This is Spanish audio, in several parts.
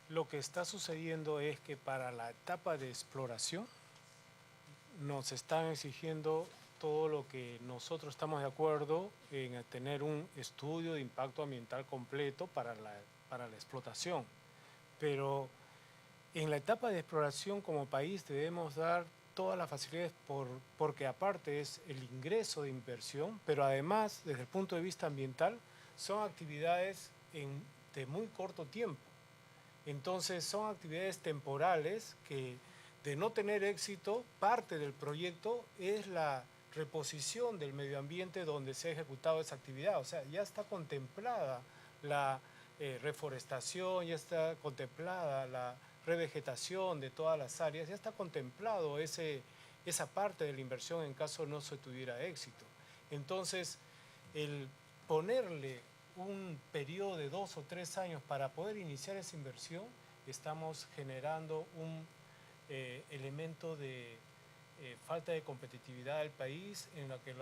Lo que está sucediendo es que para la etapa de exploración nos están exigiendo todo lo que nosotros estamos de acuerdo en tener un estudio de impacto ambiental completo para la explotación. Pero en la etapa de exploración como país debemos dar todas las facilidades porque aparte es el ingreso de inversión, pero además desde el punto de vista ambiental son actividades de muy corto tiempo. Entonces son actividades temporales que de no tener éxito, parte del proyecto es la reposición del medio ambiente donde se ha ejecutado esa actividad. O sea, ya está contemplada la reforestación, ya está contemplada la revegetación de todas las áreas, ya está contemplado esa parte de la inversión en caso no se tuviera éxito. Entonces, el ponerle un periodo de 2 o 3 años para poder iniciar esa inversión, estamos generando un elemento de falta de competitividad del país en la que en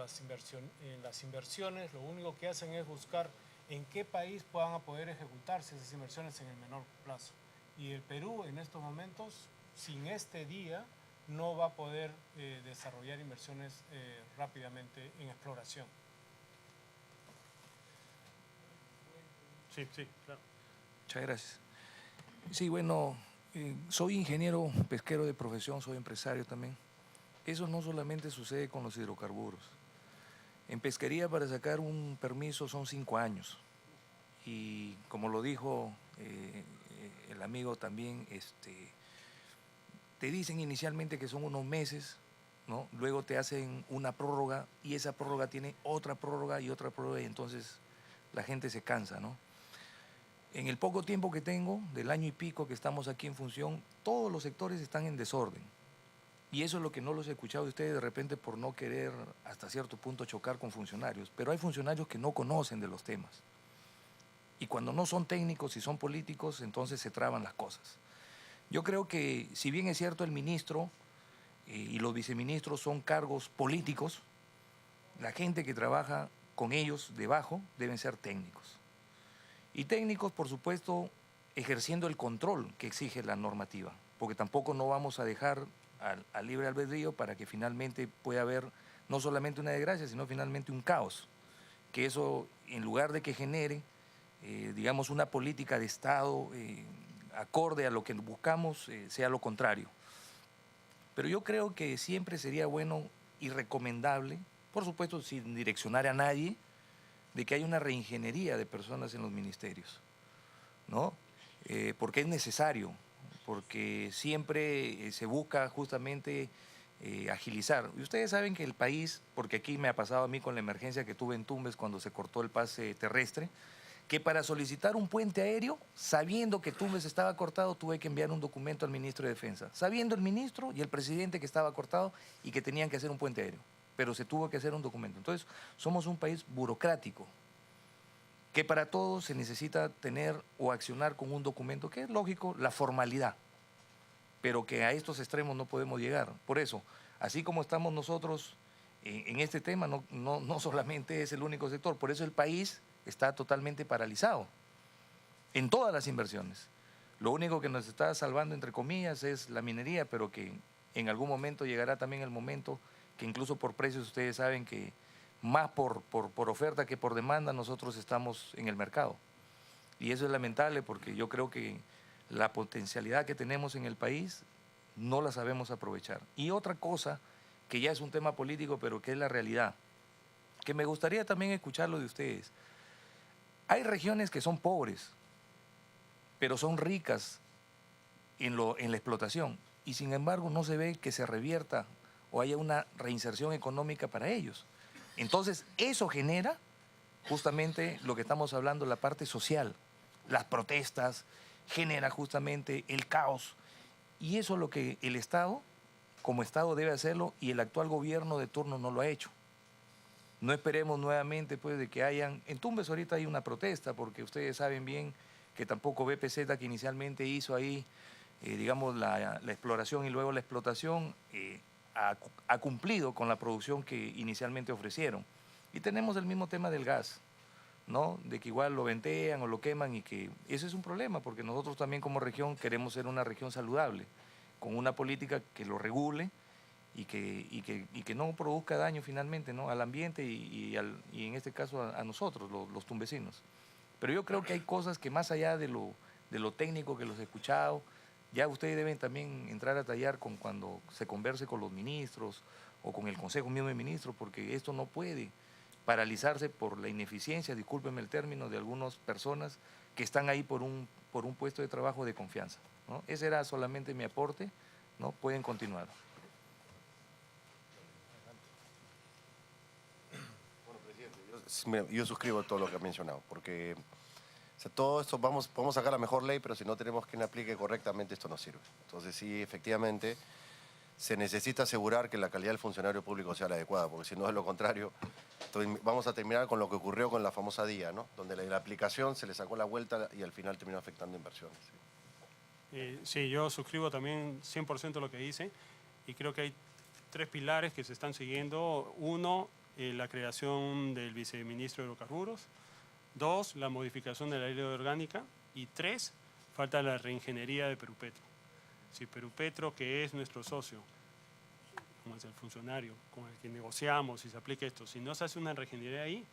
las inversiones lo único que hacen es buscar en qué país puedan poder ejecutarse esas inversiones en el menor plazo. Y el Perú en estos momentos, sin este día, no va a poder desarrollar inversiones rápidamente en exploración. Sí, sí, claro. Muchas gracias. Sí, bueno, soy ingeniero pesquero de profesión, soy empresario también. Eso no solamente sucede con los hidrocarburos. En pesquería para sacar un permiso son 5 años. Y como lo dijo el amigo también, te dicen inicialmente que son unos meses, ¿no? Luego te hacen una prórroga y esa prórroga tiene otra prórroga y otra prórroga y entonces la gente se cansa, ¿no? En el poco tiempo que tengo, del año y pico que estamos aquí en función, todos los sectores están en desorden. Y eso es lo que no los he escuchado de ustedes de repente por no querer hasta cierto punto chocar con funcionarios. Pero hay funcionarios que no conocen de los temas. Y cuando no son técnicos y son políticos, entonces se traban las cosas. Yo creo que si bien es cierto el ministro y los viceministros son cargos políticos, la gente que trabaja con ellos debajo deben ser técnicos. Y técnicos, por supuesto, ejerciendo el control que exige la normativa, porque tampoco no vamos a dejar al libre albedrío para que finalmente pueda haber no solamente una desgracia, sino finalmente un caos, que eso en lugar de que genere, digamos, una política de Estado acorde a lo que buscamos, sea lo contrario. Pero yo creo que siempre sería bueno y recomendable, por supuesto sin direccionar a nadie, de que haya una reingeniería de personas en los ministerios, ¿no? Porque es necesario, porque siempre se busca justamente agilizar. Y ustedes saben que el país, porque aquí me ha pasado a mí con la emergencia que tuve en Tumbes cuando se cortó el pase terrestre, que para solicitar un puente aéreo, sabiendo que Tumbes estaba cortado, tuve que enviar un documento al ministro de Defensa, sabiendo el ministro y el presidente que estaba cortado y que tenían que hacer un puente aéreo, pero se tuvo que hacer un documento. Entonces, somos un país burocrático, que para todo se necesita tener o accionar con un documento, que es lógico, la formalidad, pero que a estos extremos no podemos llegar. Por eso, así como estamos nosotros en este tema, no solamente es el único sector, por eso el país está totalmente paralizado en todas las inversiones. Lo único que nos está salvando, entre comillas, es la minería, pero que en algún momento llegará también el momento que incluso por precios ustedes saben que más por oferta que por demanda nosotros estamos en el mercado. Y eso es lamentable porque yo creo que la potencialidad que tenemos en el país no la sabemos aprovechar. Y otra cosa, que ya es un tema político, pero que es la realidad, que me gustaría también escucharlo de ustedes. Hay regiones que son pobres, pero son ricas en la explotación y sin embargo no se ve que se revierta o haya una reinserción económica para ellos. Entonces eso genera justamente lo que estamos hablando, la parte social, las protestas, genera justamente el caos y eso es lo que el Estado, como Estado debe hacerlo y el actual gobierno de turno no lo ha hecho. No esperemos nuevamente pues de que hayan, en Tumbes ahorita hay una protesta porque ustedes saben bien que tampoco BPZ que inicialmente hizo ahí, digamos, la exploración y luego la explotación, ha cumplido con la producción que inicialmente ofrecieron. Y tenemos el mismo tema del gas, ¿no? De que igual lo ventean o lo queman y que ese es un problema, porque nosotros también como región queremos ser una región saludable, con una política que lo regule y que no produzca daño finalmente, ¿no? Al ambiente y en este caso a nosotros, los tumbesinos. Pero yo creo que hay cosas que más allá de lo técnico que los he escuchado, ya ustedes deben también entrar a tallar cuando se converse con los ministros o con el Consejo mismo de Ministros, porque esto no puede paralizarse por la ineficiencia, discúlpenme el término, de algunas personas que están ahí por un puesto de trabajo de confianza, ¿no? Ese era solamente mi aporte, ¿no? Pueden continuar. Bueno, presidente, yo suscribo todo lo que ha mencionado, porque o sea, todo esto podemos sacar la mejor ley, pero si no tenemos quien aplique correctamente, esto no sirve. Entonces sí, efectivamente, se necesita asegurar que la calidad del funcionario público sea la adecuada, porque si no, de lo contrario, vamos a terminar con lo que ocurrió con la famosa DIA, ¿no? Donde la aplicación se le sacó la vuelta y al final terminó afectando inversiones. Sí, yo suscribo también 100% lo que dice y creo que hay 3 pilares que se están siguiendo. 1, la creación del viceministro de Hidrocarburos. 2, la modificación de la ley orgánica. Y 3, falta la reingeniería de Perupetro. Si Perupetro, que es nuestro socio, como es el funcionario con el que negociamos, si se aplica esto, si no se hace una reingeniería ahí,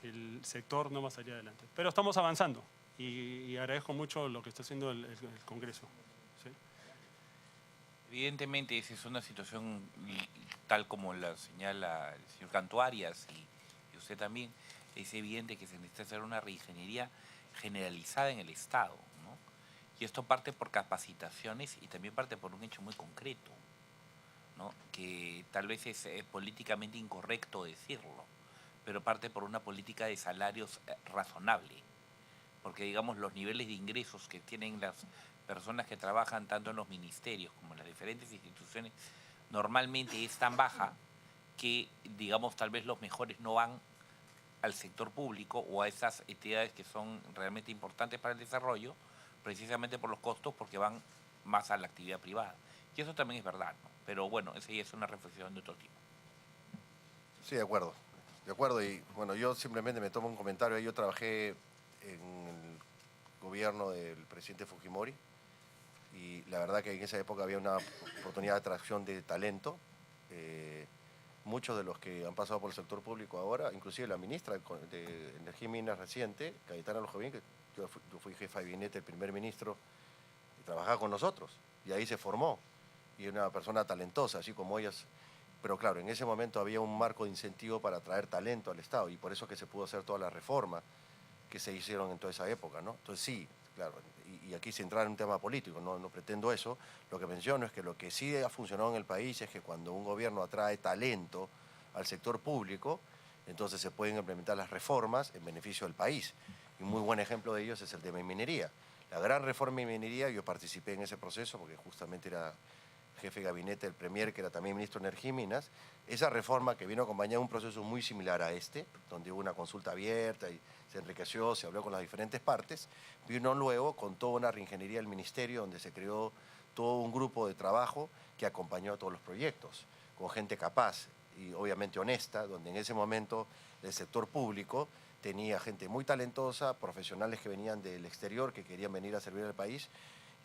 el sector no va a salir adelante. Pero estamos avanzando y agradezco mucho lo que está haciendo el Congreso. ¿Sí? Evidentemente esa es una situación tal como la señala el señor Canto Arias y usted también. Es evidente que se necesita hacer una reingeniería generalizada en el Estado, ¿no? Y esto parte por capacitaciones y también parte por un hecho muy concreto, ¿no? Que tal vez es políticamente incorrecto decirlo, pero parte por una política de salarios razonable. Porque, digamos, los niveles de ingresos que tienen las personas que trabajan tanto en los ministerios como en las diferentes instituciones normalmente es tan baja que, digamos, tal vez los mejores no van al sector público o a esas entidades que son realmente importantes para el desarrollo, precisamente por los costos, porque van más a la actividad privada. Y eso también es verdad, ¿no? Pero bueno, esa ya es una reflexión de otro tipo. Sí, de acuerdo. De acuerdo, y bueno, yo simplemente me tomo un comentario. Yo trabajé en el gobierno del presidente Fujimori y la verdad que en esa época había una oportunidad de atracción de talento. Muchos de los que han pasado por el sector público ahora, inclusive la ministra de Energía y Minas reciente, Cayetana Lojovín, que yo fui jefa de gabinete del primer ministro, y trabajaba con nosotros, y ahí se formó, y una persona talentosa, así como ellas. Pero claro, en ese momento había un marco de incentivo para atraer talento al Estado, y por eso que se pudo hacer toda la reforma que se hicieron en toda esa época, ¿no? Entonces sí, claro, y aquí sin entrar en un tema político, no pretendo eso. Lo que menciono es que lo que sí ha funcionado en el país es que cuando un gobierno atrae talento al sector público, entonces se pueden implementar las reformas en beneficio del país. Y un muy buen ejemplo de ellos es el tema de minería. La gran reforma de minería, yo participé en ese proceso porque justamente era jefe de gabinete del Premier, que era también ministro de Energía y Minas. Esa reforma que vino acompañada de un proceso muy similar a este, donde hubo una consulta abierta y se enriqueció, se habló con las diferentes partes, vino luego con toda una reingeniería del ministerio, donde se creó todo un grupo de trabajo que acompañó a todos los proyectos, con gente capaz y obviamente honesta, donde en ese momento el sector público tenía gente muy talentosa, profesionales que venían del exterior, que querían venir a servir al país,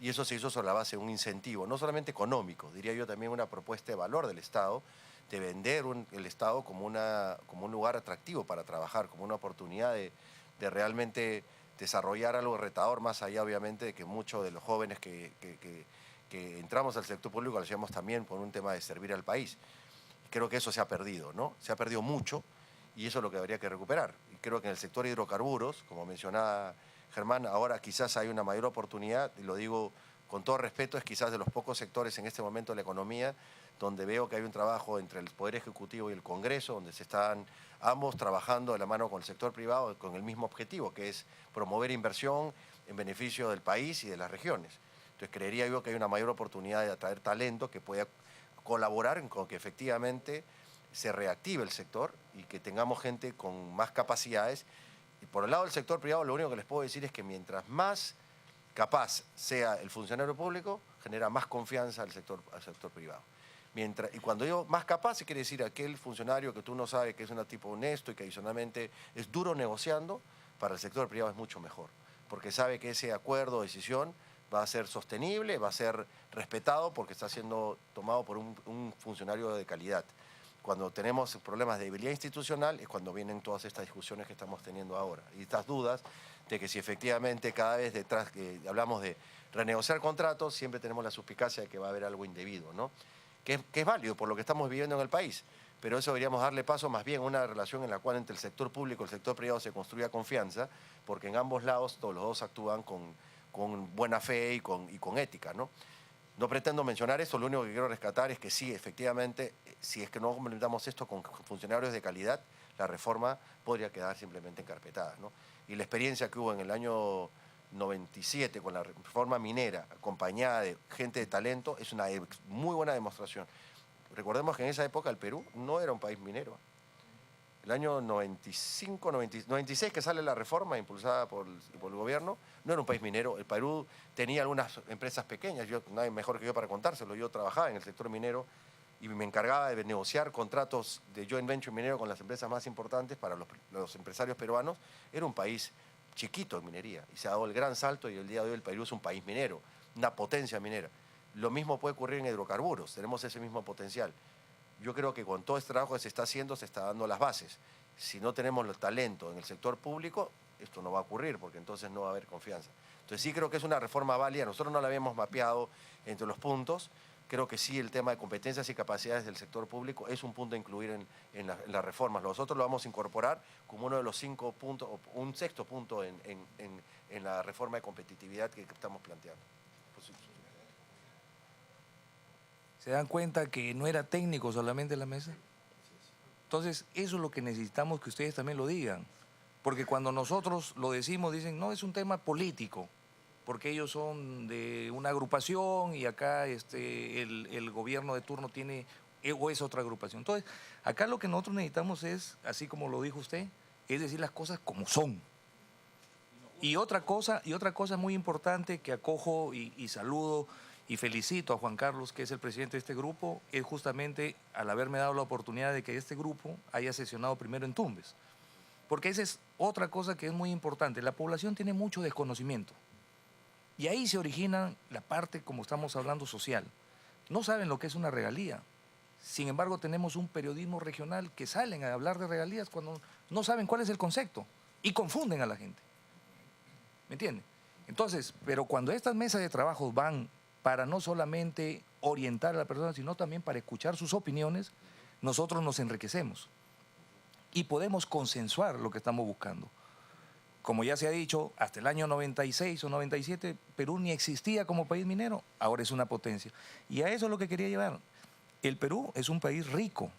y eso se hizo sobre la base de un incentivo, no solamente económico, diría yo también una propuesta de valor del Estado, de vender el Estado como un lugar atractivo para trabajar, como una oportunidad de realmente desarrollar algo retador, más allá obviamente de que muchos de los jóvenes que entramos al sector público lo hacíamos también por un tema de servir al país. Creo que eso se ha perdido, ¿no? Se ha perdido mucho y eso es lo que habría que recuperar. Y creo que en el sector de hidrocarburos, como mencionaba Germán, ahora quizás hay una mayor oportunidad, y lo digo con todo respeto, es quizás de los pocos sectores en este momento de la economía donde veo que hay un trabajo entre el Poder Ejecutivo y el Congreso, donde se están ambos trabajando de la mano con el sector privado con el mismo objetivo, que es promover inversión en beneficio del país y de las regiones. Entonces creería yo que hay una mayor oportunidad de atraer talento que pueda colaborar con que efectivamente se reactive el sector y que tengamos gente con más capacidades. Y por el lado del sector privado, lo único que les puedo decir es que mientras más capaz sea el funcionario público, genera más confianza al sector privado. Y cuando digo más capaz, quiere decir aquel funcionario que tú no sabes que es un tipo honesto y que adicionalmente es duro negociando, para el sector privado es mucho mejor, porque sabe que ese acuerdo o decisión va a ser sostenible, va a ser respetado porque está siendo tomado por un funcionario de calidad. Cuando tenemos problemas de debilidad institucional es cuando vienen todas estas discusiones que estamos teniendo ahora. Y estas dudas de que si efectivamente cada vez detrás que hablamos de renegociar contratos, siempre tenemos la suspicacia de que va a haber algo indebido, ¿no? Que es válido por lo que estamos viviendo en el país, pero eso deberíamos darle paso más bien a una relación en la cual entre el sector público y el sector privado se construya confianza, porque en ambos lados todos los dos actúan con buena fe y con ética, ¿no? No pretendo mencionar eso, lo único que quiero rescatar es que sí, efectivamente, si es que no complementamos esto con funcionarios de calidad, la reforma podría quedar simplemente encarpetada, ¿no? Y la experiencia que hubo en el año 97 con la reforma minera, acompañada de gente de talento, es una muy buena demostración. Recordemos que en esa época el Perú no era un país minero. El año 95, 96 que sale la reforma impulsada por el gobierno, no era un país minero. El Perú tenía algunas empresas pequeñas, nadie mejor que yo para contárselo. Yo trabajaba en el sector minero y me encargaba de negociar contratos de joint venture minero con las empresas más importantes para los empresarios peruanos. Era un país chiquito en minería y se ha dado el gran salto y el día de hoy el Perú es un país minero, una potencia minera. Lo mismo puede ocurrir en hidrocarburos, tenemos ese mismo potencial. Yo creo que con todo este trabajo que se está haciendo, se está dando las bases. Si no tenemos el talento en el sector público, esto no va a ocurrir, porque entonces no va a haber confianza. Entonces sí creo que es una reforma válida, nosotros no la habíamos mapeado entre los puntos, creo que sí el tema de competencias y capacidades del sector público es un punto a incluir en las reformas. Nosotros lo vamos a incorporar como uno de los 5 puntos, o un sexto punto en la reforma de competitividad que estamos planteando. ¿Se dan cuenta que no era técnico solamente la mesa? Entonces, eso es lo que necesitamos que ustedes también lo digan. Porque cuando nosotros lo decimos, dicen, no, es un tema político, porque ellos son de una agrupación y acá el gobierno de turno tiene, o es otra agrupación. Entonces, acá lo que nosotros necesitamos es, así como lo dijo usted, es decir las cosas como son. Y otra cosa muy importante que acojo y saludo y felicito a Juan Carlos, que es el presidente de este grupo, es justamente al haberme dado la oportunidad de que este grupo haya sesionado primero en Tumbes. Porque esa es otra cosa que es muy importante. La población tiene mucho desconocimiento. Y ahí se origina la parte, como estamos hablando, social. No saben lo que es una regalía. Sin embargo, tenemos un periodismo regional que salen a hablar de regalías cuando no saben cuál es el concepto y confunden a la gente. ¿Me entienden? Entonces, pero cuando estas mesas de trabajo van para no solamente orientar a la persona, sino también para escuchar sus opiniones, nosotros nos enriquecemos y podemos consensuar lo que estamos buscando. Como ya se ha dicho, hasta el año 96 o 97, Perú ni existía como país minero, ahora es una potencia. Y a eso es lo que quería llevar. El Perú es un país rico,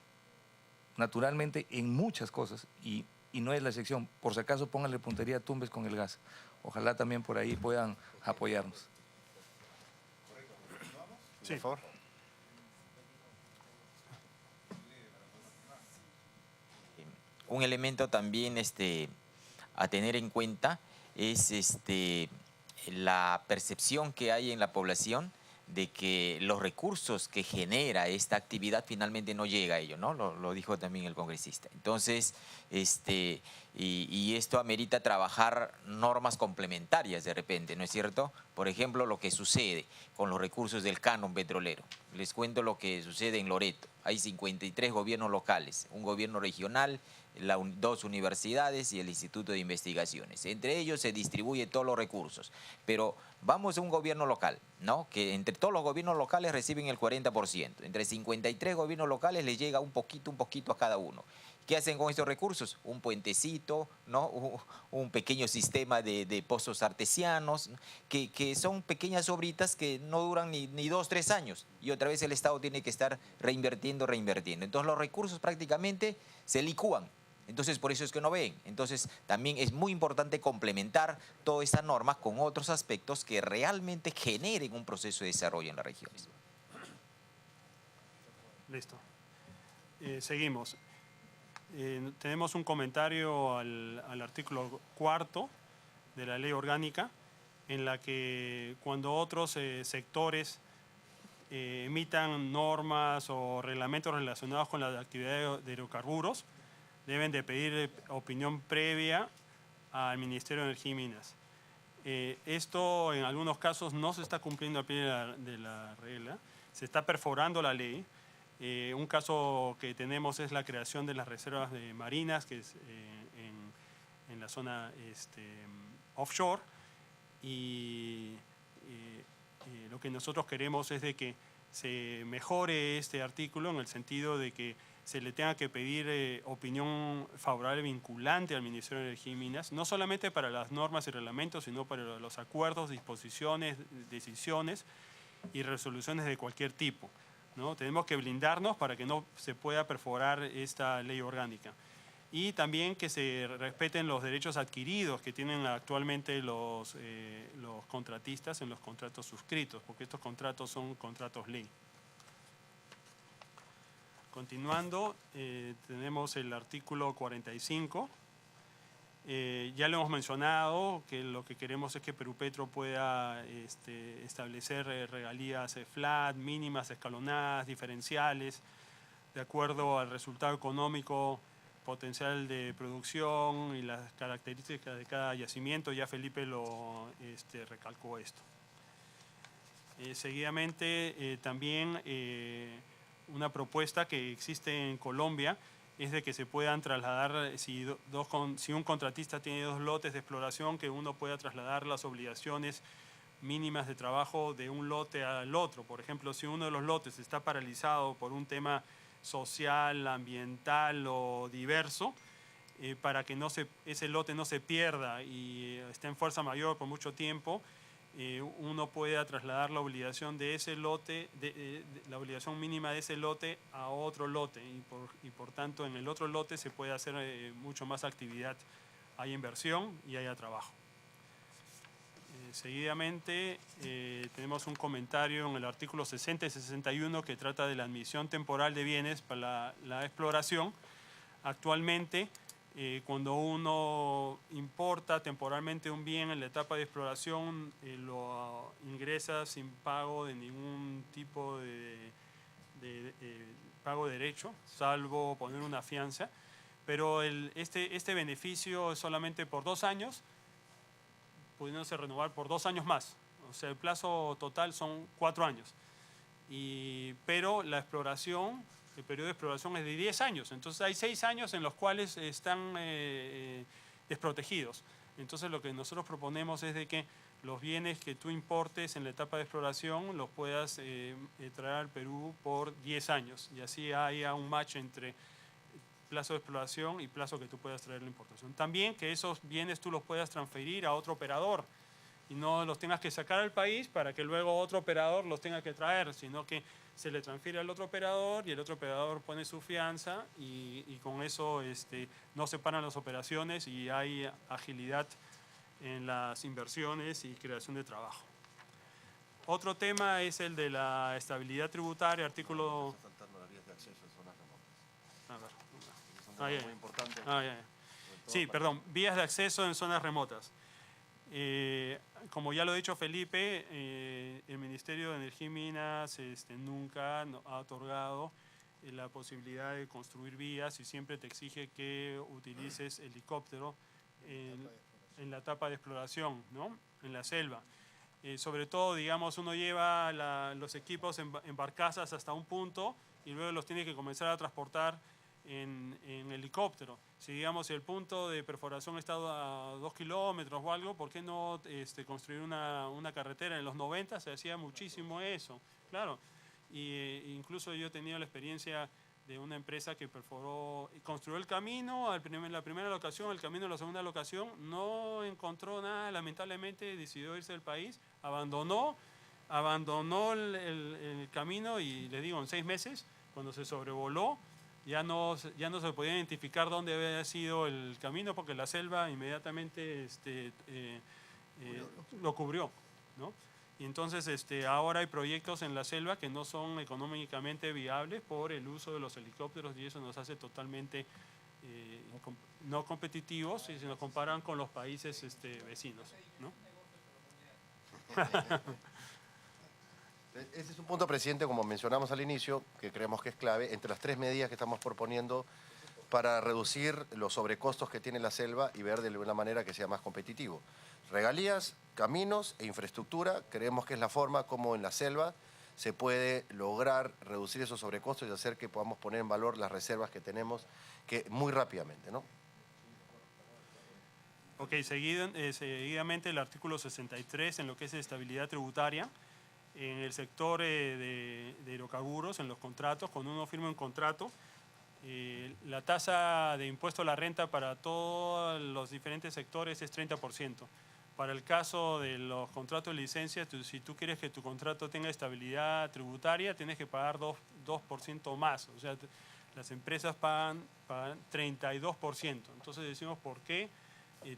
naturalmente, en muchas cosas, y no es la excepción. Por si acaso, pónganle puntería a Tumbes con el gas. Ojalá también por ahí puedan apoyarnos. Sí. Por favor. Un elemento también a tener en cuenta es la percepción que hay en la población de que los recursos que genera esta actividad finalmente no llega a ello, ¿no? Lo dijo también el congresista. Entonces, y esto amerita trabajar normas complementarias de repente, ¿no es cierto? Por ejemplo, lo que sucede con los recursos del canon petrolero. Les cuento lo que sucede en Loreto. Hay 53 gobiernos locales, un gobierno regional, 2 universidades y el Instituto de Investigaciones. Entre ellos se distribuyen todos los recursos. Pero vamos a un gobierno local, ¿no? Que entre todos los gobiernos locales reciben el 40%. Entre 53 gobiernos locales les llega un poquito a cada uno. ¿Qué hacen con estos recursos? Un puentecito, ¿no? Un pequeño sistema de pozos artesianos, que son pequeñas obritas que no duran ni 2 o 3 años. Y otra vez el Estado tiene que estar reinvirtiendo. Entonces los recursos prácticamente se licúan. Entonces, por eso es que no ven. Entonces, también es muy importante complementar todas estas normas con otros aspectos que realmente generen un proceso de desarrollo en las regiones. Listo. Seguimos. Tenemos un comentario al artículo 4 de la ley orgánica, en la que cuando otros sectores emitan normas o reglamentos relacionados con la actividad de hidrocarburos, deben de pedir opinión previa al Ministerio de Energía y Minas. Esto en algunos casos no se está cumpliendo al pie de la regla, se está perforando la ley. Un caso que tenemos es la creación de las reservas de marinas, que es en la zona offshore, y lo que nosotros queremos es de que se mejore este artículo en el sentido de que se le tenga que pedir opinión favorable vinculante al Ministerio de Energía y Minas, no solamente para las normas y reglamentos, sino para los acuerdos, disposiciones, decisiones y resoluciones de cualquier tipo, ¿no? Tenemos que blindarnos para que no se pueda perforar esta ley orgánica. Y también que se respeten los derechos adquiridos que tienen actualmente los contratistas en los contratos suscritos, porque estos contratos son contratos ley. Continuando, tenemos el artículo 45. Ya lo hemos mencionado, que lo que queremos es que Perupetro pueda establecer regalías flat, mínimas, escalonadas, diferenciales, de acuerdo al resultado económico, potencial de producción y las características de cada yacimiento. Ya Felipe lo recalcó esto. Seguidamente, también una propuesta que existe en Colombia es de que se puedan trasladar, si un contratista tiene 2 lotes de exploración, que uno pueda trasladar las obligaciones mínimas de trabajo de un lote al otro. Por ejemplo, si uno de los lotes está paralizado por un tema social, ambiental o diverso, para que ese lote no se pierda y esté en fuerza mayor por mucho tiempo, uno pueda trasladar la obligación de ese lote, la obligación mínima de ese lote a otro lote, y por tanto en el otro lote se puede hacer mucho más actividad, hay inversión y haya trabajo. Seguidamente tenemos un comentario en el artículo 60 y 61 que trata de la admisión temporal de bienes para la exploración. Actualmente, cuando uno importa temporalmente un bien en la etapa de exploración, lo ingresa sin pago de ningún tipo de pago de derecho, salvo poner una fianza, pero este beneficio es solamente por 2 años, pudiéndose renovar por 2 años más. O sea, el plazo total son 4 años. Pero la exploración, el periodo de exploración es de 10 años. Entonces hay 6 años en los cuales están desprotegidos. Entonces lo que nosotros proponemos es de que los bienes que tú importes en la etapa de exploración los puedas traer al Perú por 10 años. Y así haya un match entre plazo de exploración y plazo que tú puedas traer la importación. También que esos bienes tú los puedas transferir a otro operador y no los tengas que sacar al país para que luego otro operador los tenga que traer, sino que se le transfiere al otro operador y el otro operador pone su fianza y con eso no se paran las operaciones y hay agilidad en las inversiones y creación de trabajo. Otro tema es el de la estabilidad tributaria, artículo... Está saltando las vías de acceso en zonas remotas. A ver. Es un tema muy importante. Sí, perdón, vías de acceso en zonas remotas. Como ya lo ha dicho Felipe, el Ministerio de Energía y Minas nunca ha otorgado la posibilidad de construir vías y siempre te exige que utilices helicóptero en la etapa de exploración, ¿no? En la selva. Sobre todo, digamos, uno lleva los equipos en barcazas hasta un punto y luego los tiene que comenzar a transportar en helicóptero. Si digamos el punto de perforación está a 2 kilómetros o algo, ¿por qué no construir una carretera? En los 90 se hacía muchísimo eso, claro. Incluso yo he tenido la experiencia de una empresa que construyó el camino, la primera locación, el camino en la segunda locación, no encontró nada, lamentablemente decidió irse del país, abandonó el camino y les digo, en 6 meses, cuando se sobrevoló, ya no se podía identificar dónde había sido el camino porque la selva inmediatamente lo cubrió, ¿no? Y entonces ahora hay proyectos en la selva que no son económicamente viables por el uso de los helicópteros y eso nos hace totalmente no competitivos si nos comparan con los países vecinos, ¿no? Ese es un punto, presidente, como mencionamos al inicio, que creemos que es clave, entre las 3 medidas que estamos proponiendo para reducir los sobrecostos que tiene la selva y ver de una manera que sea más competitivo. Regalías, caminos e infraestructura, creemos que es la forma como en la selva se puede lograr reducir esos sobrecostos y hacer que podamos poner en valor las reservas que tenemos muy rápidamente, ¿no? Ok, seguidamente el artículo 63 en lo que es estabilidad tributaria. En el sector de hidrocarburos, en los contratos, cuando uno firma un contrato, la tasa de impuesto a la renta para todos los diferentes sectores es 30%. Para el caso de los contratos de licencia, si tú quieres que tu contrato tenga estabilidad tributaria, tienes que pagar 2% más. O sea, las empresas pagan 32%. Entonces decimos, ¿por qué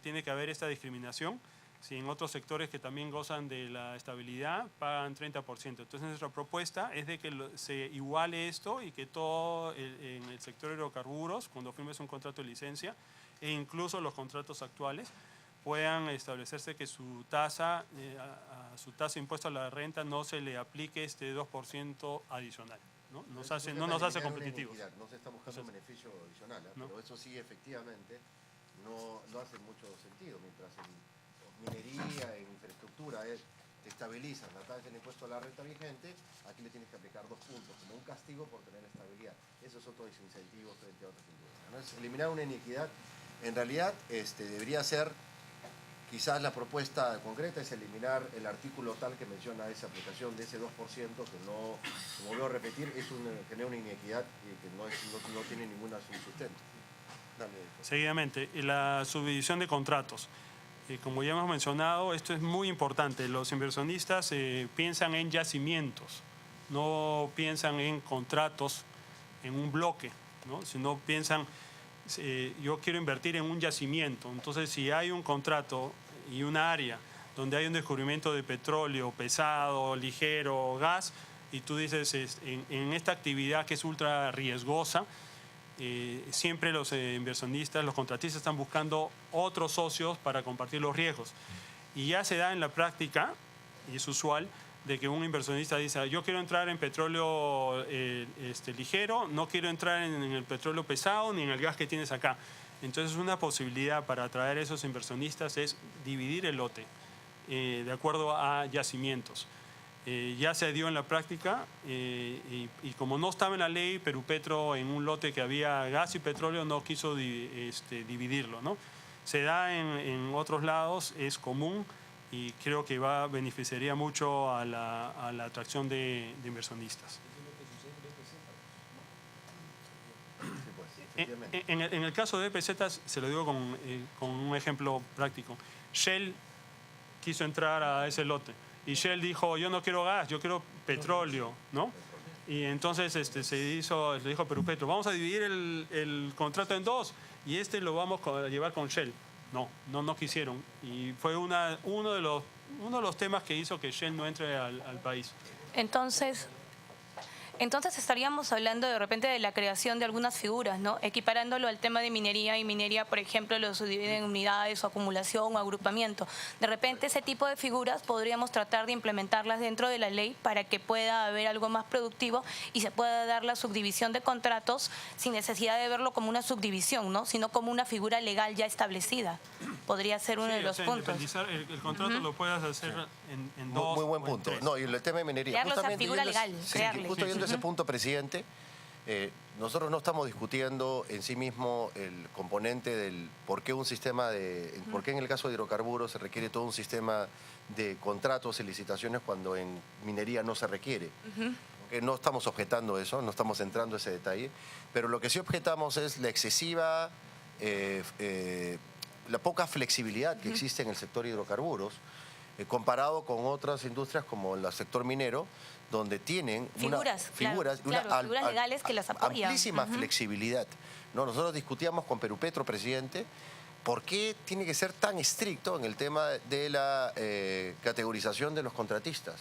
tiene que haber esta discriminación? Si en otros sectores que también gozan de la estabilidad pagan 30%. Entonces nuestra propuesta es de que se iguale esto y que todo en el sector de hidrocarburos, cuando firmes un contrato de licencia, e incluso los contratos actuales, puedan establecerse que su tasa, a su tasa de impuesto a la renta no se le aplique este 2% adicional. ¿No? No nos hace competitivos. No se está buscando un beneficio adicional, ¿no? Pero eso sí, efectivamente, no hace mucho sentido. Mientras en minería, en infraestructura, te estabilizan la tasa del impuesto a la renta vigente, aquí le tienes que aplicar 2 puntos, como un castigo por tener estabilidad. Eso es otro desincentivo frente a otras industrias, ¿no? Es eliminar una inequidad. En realidad, debería ser, quizás la propuesta concreta es eliminar el artículo tal que menciona esa aplicación de ese 2%, que no, como vuelvo a repetir, genera una inequidad y que no tiene ninguna sustento. Seguidamente, la subdivisión de contratos. Como ya hemos mencionado, esto es muy importante. Los inversionistas piensan en yacimientos, no piensan en contratos, en un bloque, ¿no? Sino piensan, yo quiero invertir en un yacimiento. Entonces, si hay un contrato y una área donde hay un descubrimiento de petróleo pesado, ligero, gas, y tú dices, en esta actividad que es ultra riesgosa, siempre los inversionistas, los contratistas están buscando otros socios para compartir los riesgos. Y ya se da en la práctica, y es usual, de que un inversionista dice, yo quiero entrar en petróleo ligero, no quiero entrar en el petróleo pesado ni en el gas que tienes acá. Entonces una posibilidad para atraer a esos inversionistas es dividir el lote de acuerdo a yacimientos. Ya se dio en la práctica y como no estaba en la ley, Perupetro en un lote que había gas y petróleo no quiso dividirlo, ¿no? Se da en otros lados, es común y creo que beneficiaría mucho a la atracción de inversionistas. En el caso de EPZ, se lo digo con un ejemplo práctico. Shell quiso entrar a ese lote. Y Shell dijo, yo no quiero gas, yo quiero petróleo, ¿no? Y entonces le dijo Perupetro, vamos a dividir el contrato en 2 y lo vamos a llevar con Shell. No quisieron. Y fue uno de los temas que hizo que Shell no entre al país. Entonces estaríamos hablando de repente de la creación de algunas figuras, ¿no? Equiparándolo al tema de minería, y minería, por ejemplo, lo subdividen en unidades o acumulación o agrupamiento. De repente ese tipo de figuras podríamos tratar de implementarlas dentro de la ley para que pueda haber algo más productivo y se pueda dar la subdivisión de contratos sin necesidad de verlo como una subdivisión, ¿no? Sino como una figura legal ya establecida. Podría ser uno de los puntos. El contrato lo puedes hacer en 2. Muy buen punto. No, y el tema de minería. Crearlo esa figura legal. Justo yendo a ese punto, presidente, nosotros no estamos discutiendo en sí mismo el componente del por qué por qué en el caso de hidrocarburos se requiere todo un sistema de contratos y licitaciones cuando en minería no se requiere. No estamos objetando eso, no estamos entrando a ese detalle, pero lo que sí objetamos es la excesiva, la poca flexibilidad que existe en el sector hidrocarburos, comparado con otras industrias como el sector minero, donde tienen figuras legales que las apoyan. Amplísima flexibilidad. ¿No? Nosotros discutíamos con Perupetro, presidente, por qué tiene que ser tan estricto en el tema de la categorización de los contratistas.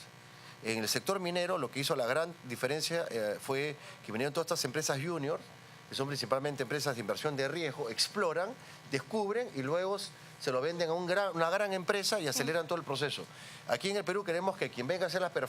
En el sector minero lo que hizo la gran diferencia fue que vinieron todas estas empresas junior, que son principalmente empresas de inversión de riesgo, exploran, descubren y luego se lo venden a una gran empresa y aceleran todo el proceso. Aquí en el Perú queremos que quien venga a hacer las perforaciones